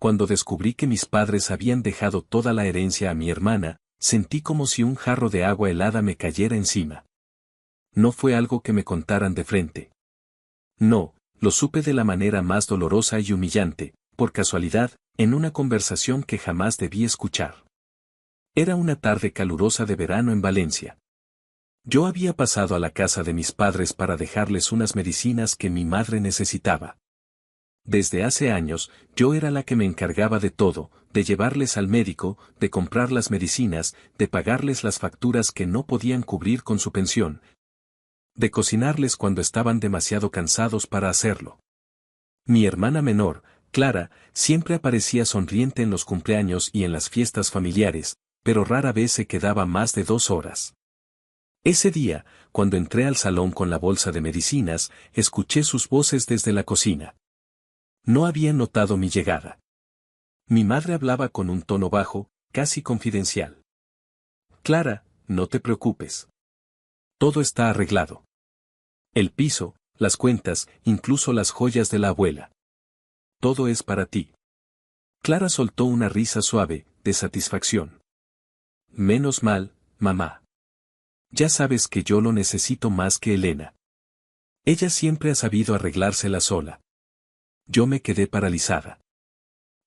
Cuando descubrí que mis padres habían dejado toda la herencia a mi hermana, sentí como si un jarro de agua helada me cayera encima. No fue algo que me contaran de frente. No, lo supe de la manera más dolorosa y humillante, por casualidad, en una conversación que jamás debí escuchar. Era una tarde calurosa de verano en Valencia. Yo había pasado a la casa de mis padres para dejarles unas medicinas que mi madre necesitaba. Desde hace años, yo era la que me encargaba de todo, de llevarles al médico, de comprar las medicinas, de pagarles las facturas que no podían cubrir con su pensión, de cocinarles cuando estaban demasiado cansados para hacerlo. Mi hermana menor, Clara, siempre aparecía sonriente en los cumpleaños y en las fiestas familiares, pero rara vez se quedaba más de 2 horas. Ese día, cuando entré al salón con la bolsa de medicinas, escuché sus voces desde la cocina. No habían notado mi llegada. Mi madre hablaba con un tono bajo, casi confidencial. Clara, no te preocupes. Todo está arreglado. El piso, las cuentas, incluso las joyas de la abuela. Todo es para ti. Clara soltó una risa suave, de satisfacción. Menos mal, mamá. Ya sabes que yo lo necesito más que Elena. Ella siempre ha sabido arreglársela sola. Yo me quedé paralizada.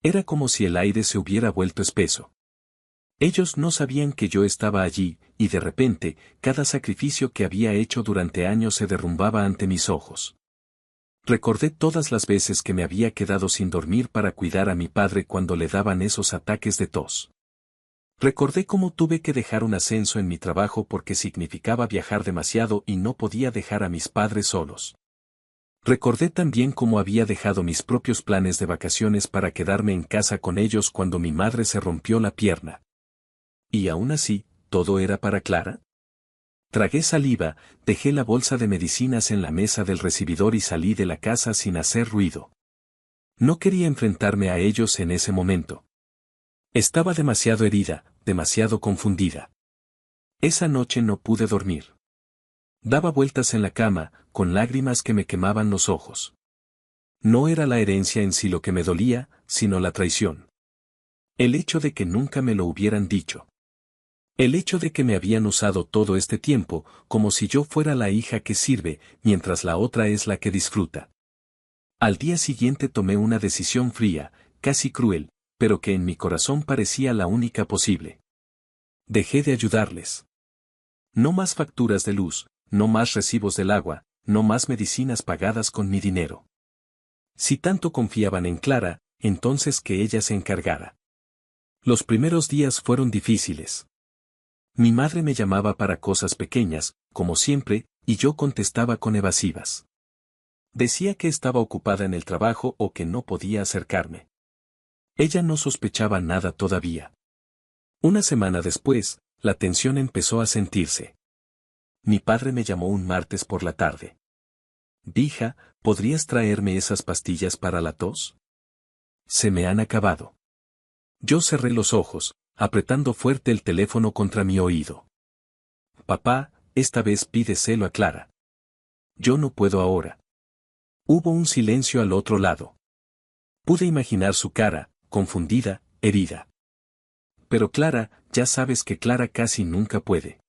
Era como si el aire se hubiera vuelto espeso. Ellos no sabían que yo estaba allí, y de repente, cada sacrificio que había hecho durante años se derrumbaba ante mis ojos. Recordé todas las veces que me había quedado sin dormir para cuidar a mi padre cuando le daban esos ataques de tos. Recordé cómo tuve que dejar un ascenso en mi trabajo porque significaba viajar demasiado y no podía dejar a mis padres solos. Recordé también cómo había dejado mis propios planes de vacaciones para quedarme en casa con ellos cuando mi madre se rompió la pierna. Y aún así, ¿todo era para Clara? Tragué saliva, dejé la bolsa de medicinas en la mesa del recibidor y salí de la casa sin hacer ruido. No quería enfrentarme a ellos en ese momento. Estaba demasiado herida, demasiado confundida. Esa noche no pude dormir. Daba vueltas en la cama, con lágrimas que me quemaban los ojos. No era la herencia en sí lo que me dolía, sino la traición. El hecho de que nunca me lo hubieran dicho. El hecho de que me habían usado todo este tiempo, como si yo fuera la hija que sirve, mientras la otra es la que disfruta. Al día siguiente tomé una decisión fría, casi cruel, pero que en mi corazón parecía la única posible. Dejé de ayudarles. No más facturas de luz, no más recibos del agua, no más medicinas pagadas con mi dinero. Si tanto confiaban en Clara, entonces que ella se encargara. Los primeros días fueron difíciles. Mi madre me llamaba para cosas pequeñas, como siempre, y yo contestaba con evasivas. Decía que estaba ocupada en el trabajo o que no podía acercarme. Ella no sospechaba nada todavía. Una semana después, la tensión empezó a sentirse. Mi padre me llamó un martes por la tarde. Hija, ¿podrías traerme esas pastillas para la tos? Se me han acabado. Yo cerré los ojos, apretando fuerte el teléfono contra mi oído. Papá, esta vez pídeselo a Clara. Yo no puedo ahora. Hubo un silencio al otro lado. Pude imaginar su cara, confundida, herida. Pero Clara, ya sabes que Clara casi nunca puede.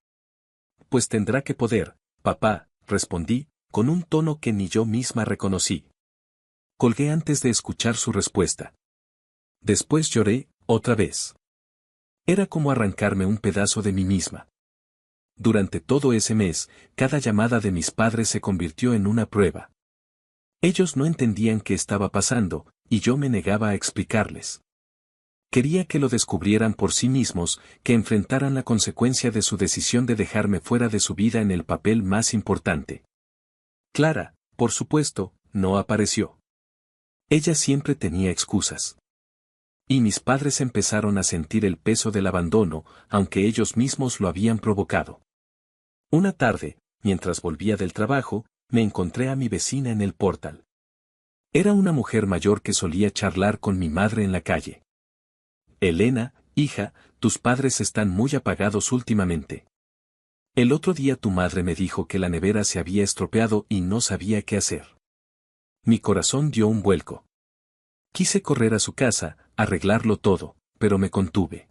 Pues tendrá que poder, papá, respondí, con un tono que ni yo misma reconocí. Colgué antes de escuchar su respuesta. Después lloré, otra vez. Era como arrancarme un pedazo de mí misma. Durante todo ese mes, cada llamada de mis padres se convirtió en una prueba. Ellos no entendían qué estaba pasando, y yo me negaba a explicarles. Quería que lo descubrieran por sí mismos, que enfrentaran la consecuencia de su decisión de dejarme fuera de su vida en el papel más importante. Clara, por supuesto, no apareció. Ella siempre tenía excusas. Y mis padres empezaron a sentir el peso del abandono, aunque ellos mismos lo habían provocado. Una tarde, mientras volvía del trabajo, me encontré a mi vecina en el portal. Era una mujer mayor que solía charlar con mi madre en la calle. Elena, hija, tus padres están muy apagados últimamente. El otro día tu madre me dijo que la nevera se había estropeado y no sabía qué hacer. Mi corazón dio un vuelco. Quise correr a su casa, arreglarlo todo, pero me contuve.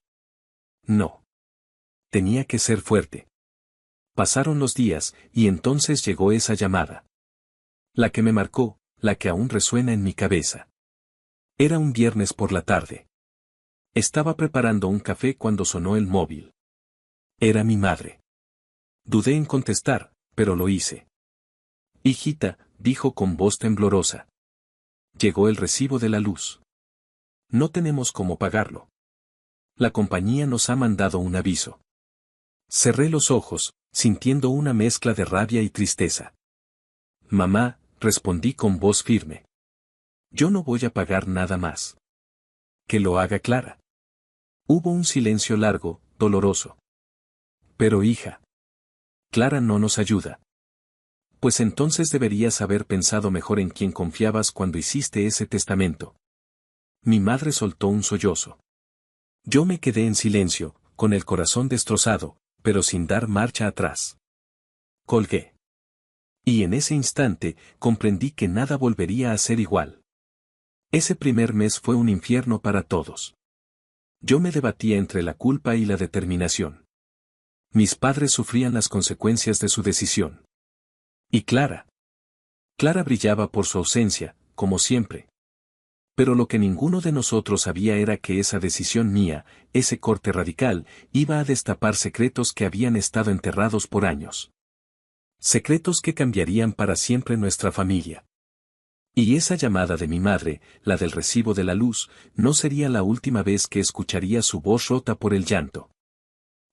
No. Tenía que ser fuerte. Pasaron los días, y entonces llegó esa llamada. La que me marcó, la que aún resuena en mi cabeza. Era un viernes por la tarde. Estaba preparando un café cuando sonó el móvil. Era mi madre. Dudé en contestar, pero lo hice. Hijita, dijo con voz temblorosa. Llegó el recibo de la luz. No tenemos cómo pagarlo. La compañía nos ha mandado un aviso. Cerré los ojos, sintiendo una mezcla de rabia y tristeza. Mamá, respondí con voz firme. Yo no voy a pagar nada más. Que lo haga Clara. Hubo un silencio largo, doloroso. Pero hija. Clara no nos ayuda. Pues entonces deberías haber pensado mejor en quién confiabas cuando hiciste ese testamento. Mi madre soltó un sollozo. Yo me quedé en silencio, con el corazón destrozado, pero sin dar marcha atrás. Colgué. Y en ese instante, comprendí que nada volvería a ser igual. Ese primer mes fue un infierno para todos. Yo me debatía entre la culpa y la determinación. Mis padres sufrían las consecuencias de su decisión. Y Clara. Clara brillaba por su ausencia, como siempre. Pero lo que ninguno de nosotros sabía era que esa decisión mía, ese corte radical, iba a destapar secretos que habían estado enterrados por años. Secretos que cambiarían para siempre nuestra familia. Y esa llamada de mi madre, la del recibo de la luz, no sería la última vez que escucharía su voz rota por el llanto.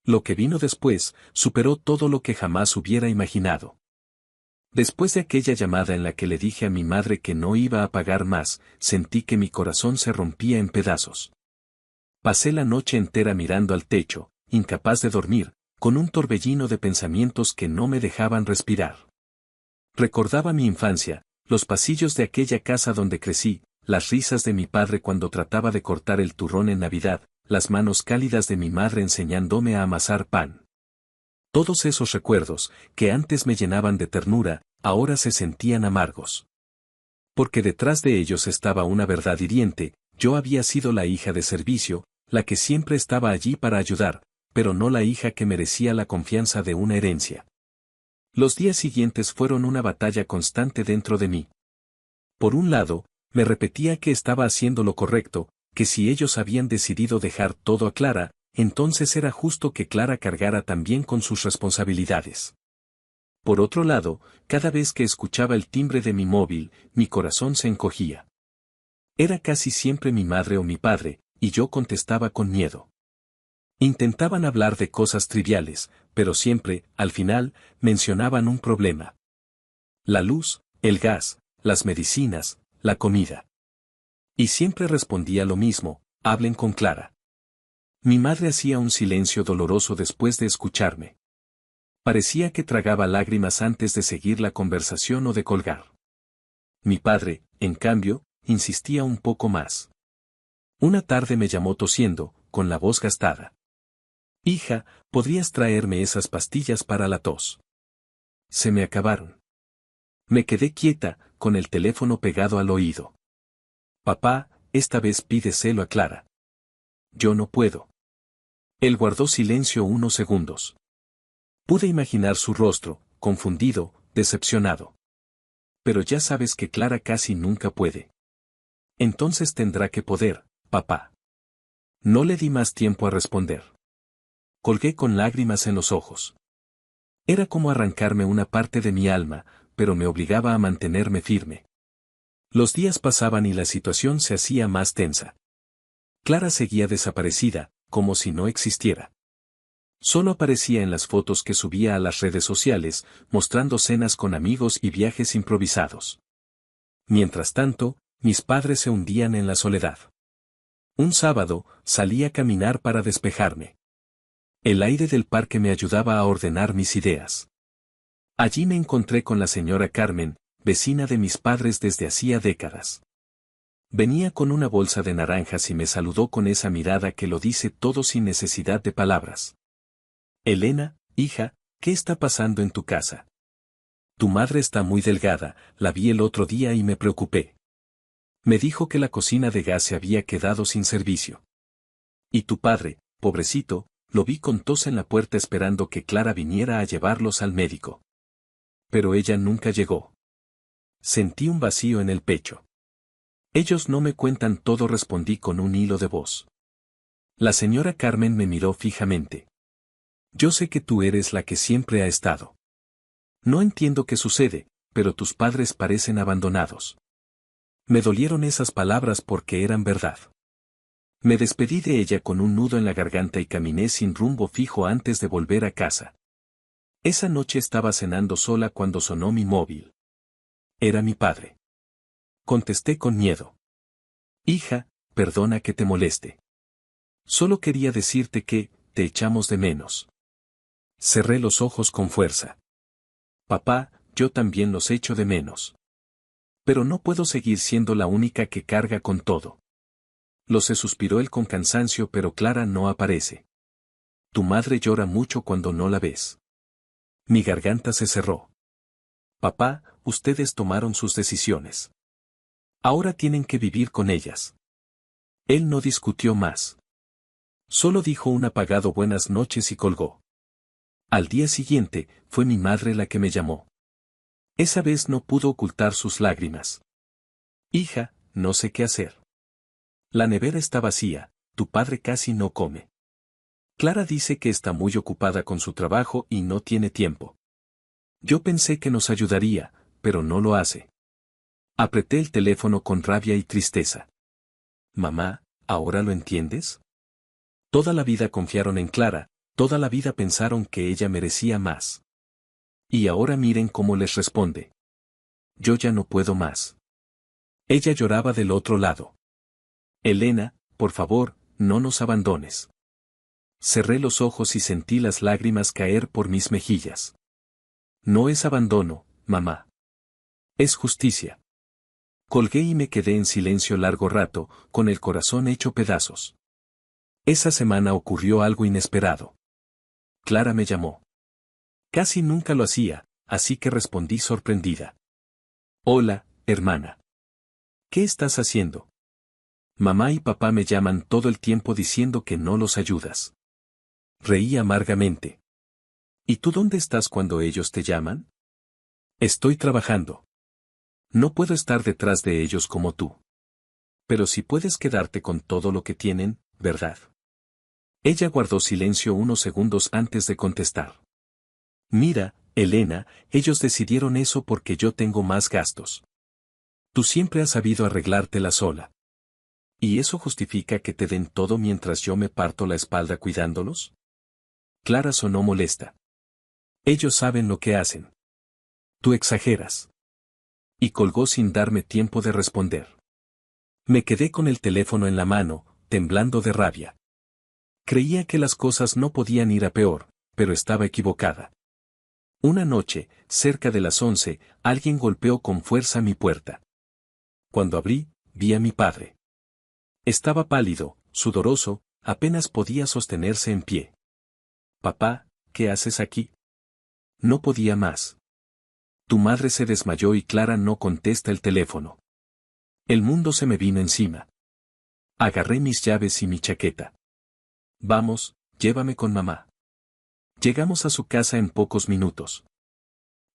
Lo que vino después, superó todo lo que jamás hubiera imaginado. Después de aquella llamada en la que le dije a mi madre que no iba a pagar más, sentí que mi corazón se rompía en pedazos. Pasé la noche entera mirando al techo, incapaz de dormir, con un torbellino de pensamientos que no me dejaban respirar. Recordaba mi infancia, los pasillos de aquella casa donde crecí, las risas de mi padre cuando trataba de cortar el turrón en Navidad, las manos cálidas de mi madre enseñándome a amasar pan. Todos esos recuerdos, que antes me llenaban de ternura, ahora se sentían amargos. Porque detrás de ellos estaba una verdad hiriente, yo había sido la hija de servicio, la que siempre estaba allí para ayudar, pero no la hija que merecía la confianza de una herencia. Los días siguientes fueron una batalla constante dentro de mí. Por un lado, me repetía que estaba haciendo lo correcto, que si ellos habían decidido dejar todo a Clara, entonces era justo que Clara cargara también con sus responsabilidades. Por otro lado, cada vez que escuchaba el timbre de mi móvil, mi corazón se encogía. Era casi siempre mi madre o mi padre, y yo contestaba con miedo. Intentaban hablar de cosas triviales, pero siempre, al final, mencionaban un problema. La luz, el gas, las medicinas, la comida. Y siempre respondía lo mismo, hablen con Clara. Mi madre hacía un silencio doloroso después de escucharme. Parecía que tragaba lágrimas antes de seguir la conversación o de colgar. Mi padre, en cambio, insistía un poco más. Una tarde me llamó tosiendo, con la voz gastada. Hija, ¿podrías traerme esas pastillas para la tos? Se me acabaron. Me quedé quieta, con el teléfono pegado al oído. Papá, esta vez pídeselo a Clara. Yo no puedo. Él guardó silencio unos segundos. Pude imaginar su rostro, confundido, decepcionado. Pero ya sabes que Clara casi nunca puede. Entonces tendrá que poder, papá. No le di más tiempo a responder. Colgué con lágrimas en los ojos. Era como arrancarme una parte de mi alma, pero me obligaba a mantenerme firme. Los días pasaban y la situación se hacía más tensa. Clara seguía desaparecida, como si no existiera. Solo aparecía en las fotos que subía a las redes sociales, mostrando cenas con amigos y viajes improvisados. Mientras tanto, mis padres se hundían en la soledad. Un sábado, salí a caminar para despejarme. El aire del parque me ayudaba a ordenar mis ideas. Allí me encontré con la señora Carmen, vecina de mis padres desde hacía décadas. Venía con una bolsa de naranjas y me saludó con esa mirada que lo dice todo sin necesidad de palabras. Elena, hija, ¿qué está pasando en tu casa? Tu madre está muy delgada, la vi el otro día y me preocupé. Me dijo que la cocina de gas se había quedado sin servicio. Y tu padre, pobrecito, lo vi con tos en la puerta esperando que Clara viniera a llevarlos al médico. Pero ella nunca llegó. Sentí un vacío en el pecho. Ellos no me cuentan todo, respondí con un hilo de voz. La señora Carmen me miró fijamente. Yo sé que tú eres la que siempre ha estado. No entiendo qué sucede, pero tus padres parecen abandonados. Me dolieron esas palabras porque eran verdad. Me despedí de ella con un nudo en la garganta y caminé sin rumbo fijo antes de volver a casa. Esa noche estaba cenando sola cuando sonó mi móvil. Era mi padre. Contesté con miedo. Hija, perdona que te moleste. Solo quería decirte que, te echamos de menos. Cerré los ojos con fuerza. Papá, yo también los echo de menos. Pero no puedo seguir siendo la única que carga con todo. Lo sé, suspiró él con cansancio, pero Clara no aparece. Tu madre llora mucho cuando no la ves. Mi garganta se cerró. Papá, ustedes tomaron sus decisiones. Ahora tienen que vivir con ellas. Él no discutió más. Solo dijo un apagado buenas noches y colgó. Al día siguiente, fue mi madre la que me llamó. Esa vez no pudo ocultar sus lágrimas. Hija, no sé qué hacer. La nevera está vacía, tu padre casi no come. Clara dice que está muy ocupada con su trabajo y no tiene tiempo. Yo pensé que nos ayudaría, pero no lo hace. Apreté el teléfono con rabia y tristeza. Mamá, ¿ahora lo entiendes? Toda la vida confiaron en Clara, toda la vida pensaron que ella merecía más. Y ahora miren cómo les responde. Yo ya no puedo más. Ella lloraba del otro lado. Elena, por favor, no nos abandones. Cerré los ojos y sentí las lágrimas caer por mis mejillas. No es abandono, mamá. Es justicia. Colgué y me quedé en silencio largo rato, con el corazón hecho pedazos. Esa semana ocurrió algo inesperado. Clara me llamó. Casi nunca lo hacía, así que respondí sorprendida. Hola, hermana. ¿Qué estás haciendo? Mamá y papá me llaman todo el tiempo diciendo que no los ayudas. Reí amargamente. ¿Y tú dónde estás cuando ellos te llaman? Estoy trabajando. No puedo estar detrás de ellos como tú. Pero si puedes quedarte con todo lo que tienen, ¿verdad? Ella guardó silencio unos segundos antes de contestar. Mira, Elena, ellos decidieron eso porque yo tengo más gastos. Tú siempre has sabido arreglártela sola. ¿Y eso justifica que te den todo mientras yo me parto la espalda cuidándolos? Clara sonó molesta. Ellos saben lo que hacen. Tú exageras. Y colgó sin darme tiempo de responder. Me quedé con el teléfono en la mano, temblando de rabia. Creía que las cosas no podían ir a peor, pero estaba equivocada. Una noche, cerca de las 11, alguien golpeó con fuerza mi puerta. Cuando abrí, vi a mi padre. Estaba pálido, sudoroso, apenas podía sostenerse en pie. Papá, ¿qué haces aquí? No podía más. Tu madre se desmayó y Clara no contesta el teléfono. El mundo se me vino encima. Agarré mis llaves y mi chaqueta. Vamos, llévame con mamá. Llegamos a su casa en pocos minutos.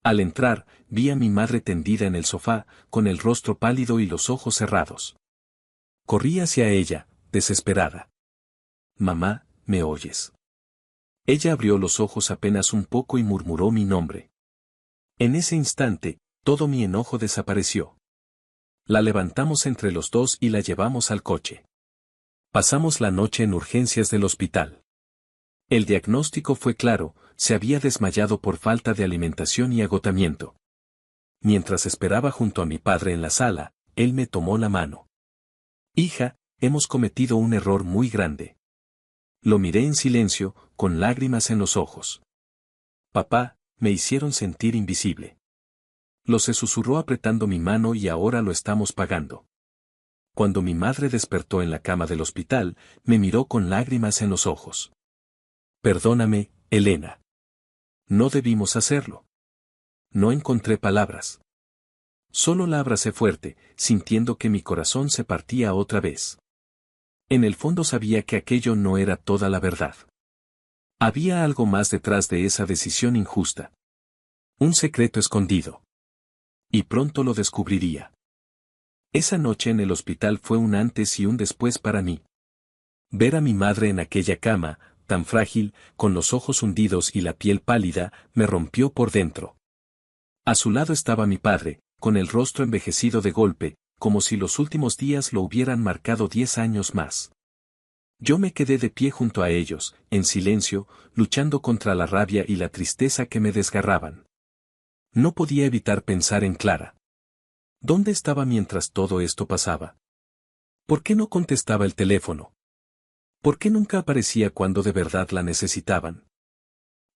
Al entrar, vi a mi madre tendida en el sofá, con el rostro pálido y los ojos cerrados. Corrí hacia ella, desesperada. Mamá, ¿me oyes? Ella abrió los ojos apenas un poco y murmuró mi nombre. En ese instante, todo mi enojo desapareció. La levantamos entre los dos y la llevamos al coche. Pasamos la noche en urgencias del hospital. El diagnóstico fue claro, se había desmayado por falta de alimentación y agotamiento. Mientras esperaba junto a mi padre en la sala, él me tomó la mano. Hija, hemos cometido un error muy grande. Lo miré en silencio, con lágrimas en los ojos. Papá, me hicieron sentir invisible. Lo se susurró apretando mi mano y ahora lo estamos pagando. Cuando mi madre despertó en la cama del hospital, me miró con lágrimas en los ojos. Perdóname, Elena. No debimos hacerlo. No encontré palabras. Solo la abracé fuerte, sintiendo que mi corazón se partía otra vez. En el fondo sabía que aquello no era toda la verdad. Había algo más detrás de esa decisión injusta. Un secreto escondido. Y pronto lo descubriría. Esa noche en el hospital fue un antes y un después para mí. Ver a mi madre en aquella cama, tan frágil, con los ojos hundidos y la piel pálida, me rompió por dentro. A su lado estaba mi padre, con el rostro envejecido de golpe, como si los últimos días lo hubieran marcado 10 años más. Yo me quedé de pie junto a ellos, en silencio, luchando contra la rabia y la tristeza que me desgarraban. No podía evitar pensar en Clara. ¿Dónde estaba mientras todo esto pasaba? ¿Por qué no contestaba el teléfono? ¿Por qué nunca aparecía cuando de verdad la necesitaban?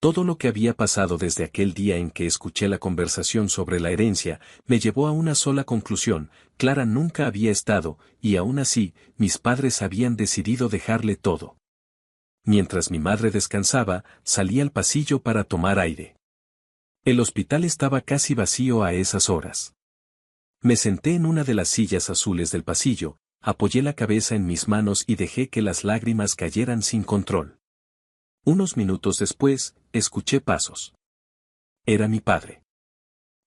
Todo lo que había pasado desde aquel día en que escuché la conversación sobre la herencia, me llevó a una sola conclusión: Clara nunca había estado, y aún así, mis padres habían decidido dejarle todo. Mientras mi madre descansaba, salí al pasillo para tomar aire. El hospital estaba casi vacío a esas horas. Me senté en una de las sillas azules del pasillo, apoyé la cabeza en mis manos y dejé que las lágrimas cayeran sin control. Unos minutos después, escuché pasos. Era mi padre.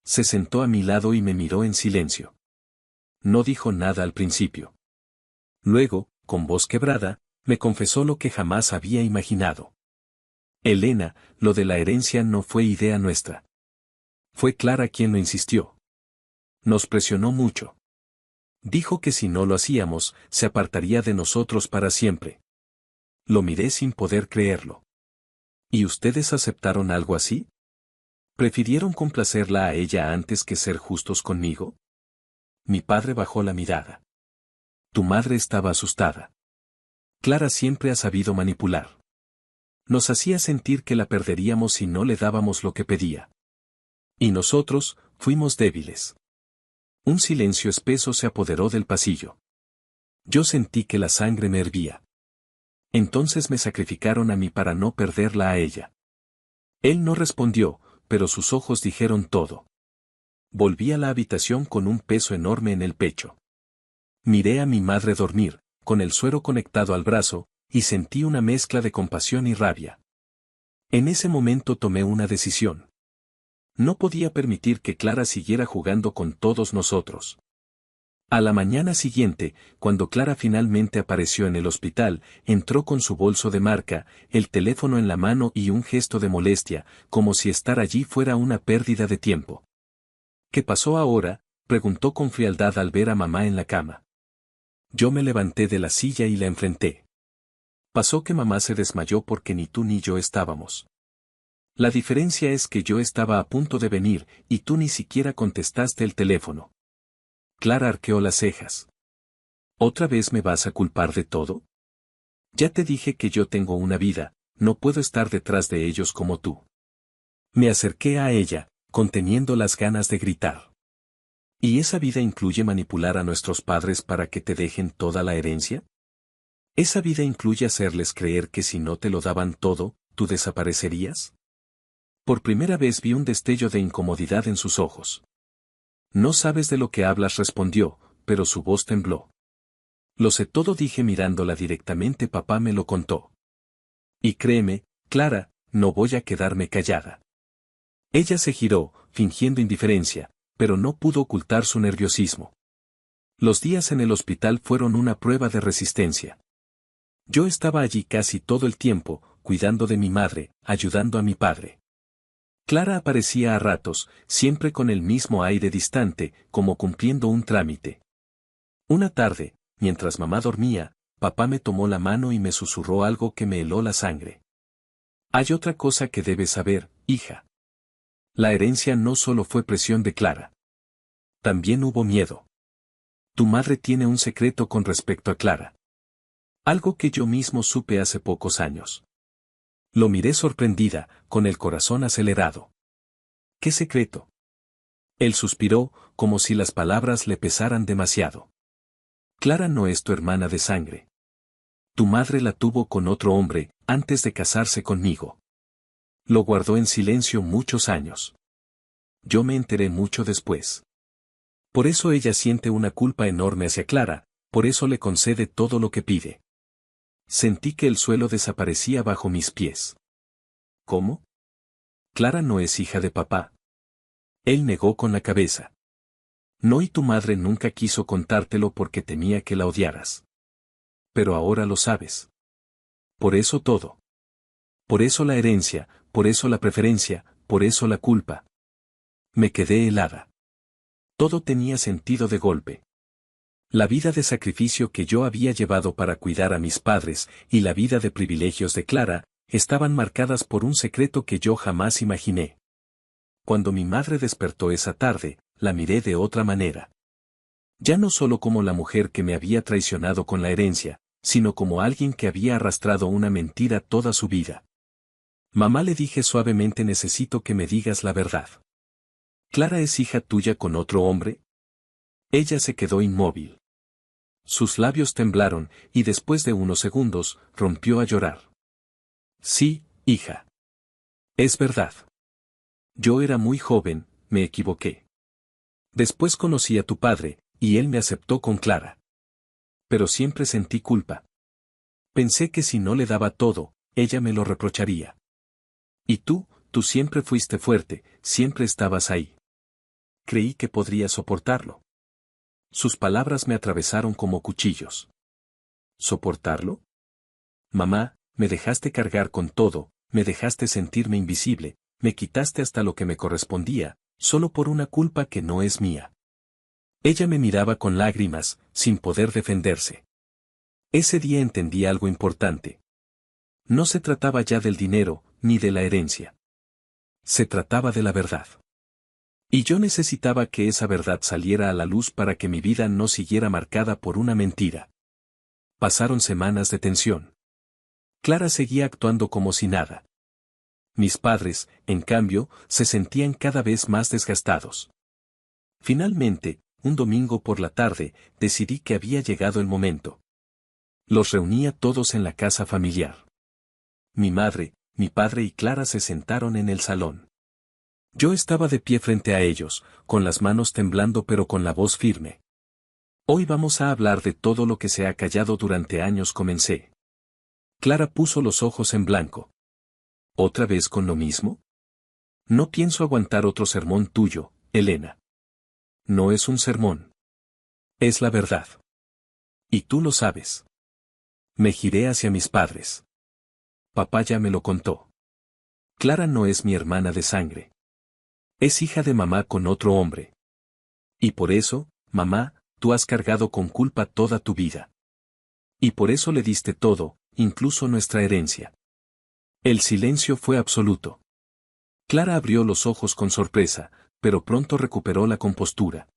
Se sentó a mi lado y me miró en silencio. No dijo nada al principio. Luego, con voz quebrada, me confesó lo que jamás había imaginado. Elena, lo de la herencia no fue idea nuestra. Fue Clara quien lo insistió. Nos presionó mucho. Dijo que si no lo hacíamos, se apartaría de nosotros para siempre. Lo miré sin poder creerlo. ¿Y ustedes aceptaron algo así? ¿Prefirieron complacerla a ella antes que ser justos conmigo? Mi padre bajó la mirada. Tu madre estaba asustada. Clara siempre ha sabido manipular. Nos hacía sentir que la perderíamos si no le dábamos lo que pedía. Y nosotros, fuimos débiles. Un silencio espeso se apoderó del pasillo. Yo sentí que la sangre me hervía. Entonces me sacrificaron a mí para no perderla a ella. Él no respondió, pero sus ojos dijeron todo. Volví a la habitación con un peso enorme en el pecho. Miré a mi madre dormir, con el suero conectado al brazo, y sentí una mezcla de compasión y rabia. En ese momento tomé una decisión. No podía permitir que Clara siguiera jugando con todos nosotros. A la mañana siguiente, cuando Clara finalmente apareció en el hospital, entró con su bolso de marca, el teléfono en la mano y un gesto de molestia, como si estar allí fuera una pérdida de tiempo. ¿Qué pasó ahora?, preguntó con frialdad al ver a mamá en la cama. Yo me levanté de la silla y la enfrenté. Pasó que mamá se desmayó porque ni tú ni yo estábamos. La diferencia es que yo estaba a punto de venir, y tú ni siquiera contestaste el teléfono. Clara arqueó las cejas. ¿Otra vez me vas a culpar de todo? Ya te dije que yo tengo una vida, no puedo estar detrás de ellos como tú. Me acerqué a ella, conteniendo las ganas de gritar. ¿Y esa vida incluye manipular a nuestros padres para que te dejen toda la herencia? ¿Esa vida incluye hacerles creer que si no te lo daban todo, tú desaparecerías? Por primera vez vi un destello de incomodidad en sus ojos. No sabes de lo que hablas, respondió, pero su voz tembló. Lo sé todo, dije mirándola directamente, papá me lo contó. Y créeme, Clara, no voy a quedarme callada. Ella se giró, fingiendo indiferencia, pero no pudo ocultar su nerviosismo. Los días en el hospital fueron una prueba de resistencia. Yo estaba allí casi todo el tiempo, cuidando de mi madre, ayudando a mi padre. Clara aparecía a ratos, siempre con el mismo aire distante, como cumpliendo un trámite. Una tarde, mientras mamá dormía, papá me tomó la mano y me susurró algo que me heló la sangre. Hay otra cosa que debes saber, hija. La herencia no solo fue presión de Clara. También hubo miedo. Tu madre tiene un secreto con respecto a Clara. Algo que yo mismo supe hace pocos años. Lo miré sorprendida, con el corazón acelerado. ¿Qué secreto? Él suspiró, como si las palabras le pesaran demasiado. Clara no es tu hermana de sangre. Tu madre la tuvo con otro hombre, antes de casarse conmigo. Lo guardó en silencio muchos años. Yo me enteré mucho después. Por eso ella siente una culpa enorme hacia Clara, por eso le concede todo lo que pide. Sentí que el suelo desaparecía bajo mis pies. ¿Cómo? Clara no es hija de papá. Él negó con la cabeza. No, y tu madre nunca quiso contártelo porque temía que la odiaras. Pero ahora lo sabes. Por eso todo. Por eso la herencia, por eso la preferencia, por eso la culpa. Me quedé helada. Todo tenía sentido de golpe. La vida de sacrificio que yo había llevado para cuidar a mis padres y la vida de privilegios de Clara estaban marcadas por un secreto que yo jamás imaginé. Cuando mi madre despertó esa tarde, la miré de otra manera. Ya no solo como la mujer que me había traicionado con la herencia, sino como alguien que había arrastrado una mentira toda su vida. Mamá, le dije suavemente, necesito que me digas la verdad. ¿Clara es hija tuya con otro hombre? Ella se quedó inmóvil. Sus labios temblaron, y después de unos segundos, rompió a llorar. Sí, hija. Es verdad. Yo era muy joven, me equivoqué. Después conocí a tu padre, y él me aceptó con Clara. Pero siempre sentí culpa. Pensé que si no le daba todo, ella me lo reprocharía. Y tú siempre fuiste fuerte, siempre estabas ahí. Creí que podría soportarlo. Sus palabras me atravesaron como cuchillos. ¿Soportarlo? Mamá, me dejaste cargar con todo, me dejaste sentirme invisible, me quitaste hasta lo que me correspondía, solo por una culpa que no es mía. Ella me miraba con lágrimas, sin poder defenderse. Ese día entendí algo importante. No se trataba ya del dinero, ni de la herencia. Se trataba de la verdad. Y yo necesitaba que esa verdad saliera a la luz para que mi vida no siguiera marcada por una mentira. Pasaron semanas de tensión. Clara seguía actuando como si nada. Mis padres, en cambio, se sentían cada vez más desgastados. Finalmente, un domingo por la tarde, decidí que había llegado el momento. Los reuní a todos en la casa familiar. Mi madre, mi padre y Clara se sentaron en el salón. Yo estaba de pie frente a ellos, con las manos temblando pero con la voz firme. Hoy vamos a hablar de todo lo que se ha callado durante años, comencé. Clara puso los ojos en blanco. ¿Otra vez con lo mismo? No pienso aguantar otro sermón tuyo, Elena. No es un sermón. Es la verdad. Y tú lo sabes. Me giré hacia mis padres. Papá ya me lo contó. Clara no es mi hermana de sangre. Es hija de mamá con otro hombre. Y por eso, mamá, tú has cargado con culpa toda tu vida. Y por eso le diste todo, incluso nuestra herencia. El silencio fue absoluto. Clara abrió los ojos con sorpresa, pero pronto recuperó la compostura.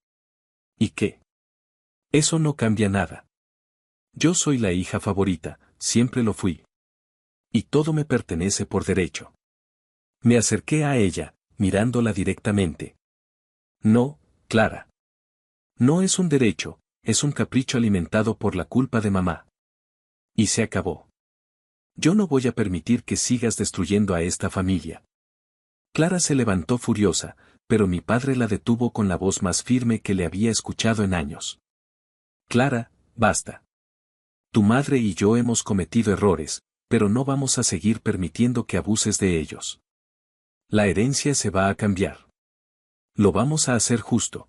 ¿Y qué? Eso no cambia nada. Yo soy la hija favorita, siempre lo fui. Y todo me pertenece por derecho. Me acerqué a ella, mirándola directamente. No, Clara. No es un derecho, es un capricho alimentado por la culpa de mamá. Y se acabó. Yo no voy a permitir que sigas destruyendo a esta familia. Clara se levantó furiosa, pero mi padre la detuvo con la voz más firme que le había escuchado en años. Clara, basta. Tu madre y yo hemos cometido errores, pero no vamos a seguir permitiendo que abuses de ellos. La herencia se va a cambiar. Lo vamos a hacer justo.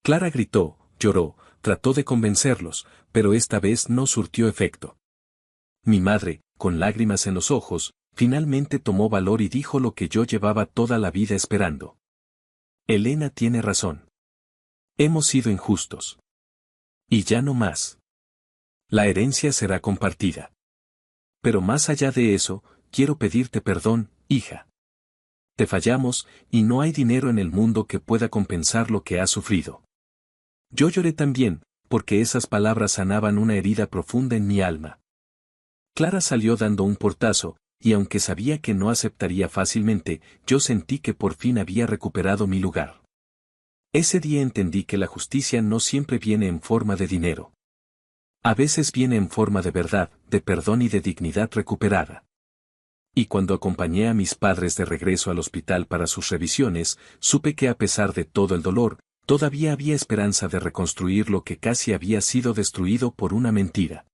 Clara gritó, lloró, trató de convencerlos, pero esta vez no surtió efecto. Mi madre, con lágrimas en los ojos, finalmente tomó valor y dijo lo que yo llevaba toda la vida esperando. Elena tiene razón. Hemos sido injustos. Y ya no más. La herencia será compartida. Pero más allá de eso, quiero pedirte perdón, hija. Te fallamos, y no hay dinero en el mundo que pueda compensar lo que has sufrido. Yo lloré también, porque esas palabras sanaban una herida profunda en mi alma. Clara salió dando un portazo, y aunque sabía que no aceptaría fácilmente, yo sentí que por fin había recuperado mi lugar. Ese día entendí que la justicia no siempre viene en forma de dinero. A veces viene en forma de verdad, de perdón y de dignidad recuperada. Y cuando acompañé a mis padres de regreso al hospital para sus revisiones, supe que a pesar de todo el dolor, Todavía había esperanza de reconstruir lo que casi había sido destruido por una mentira.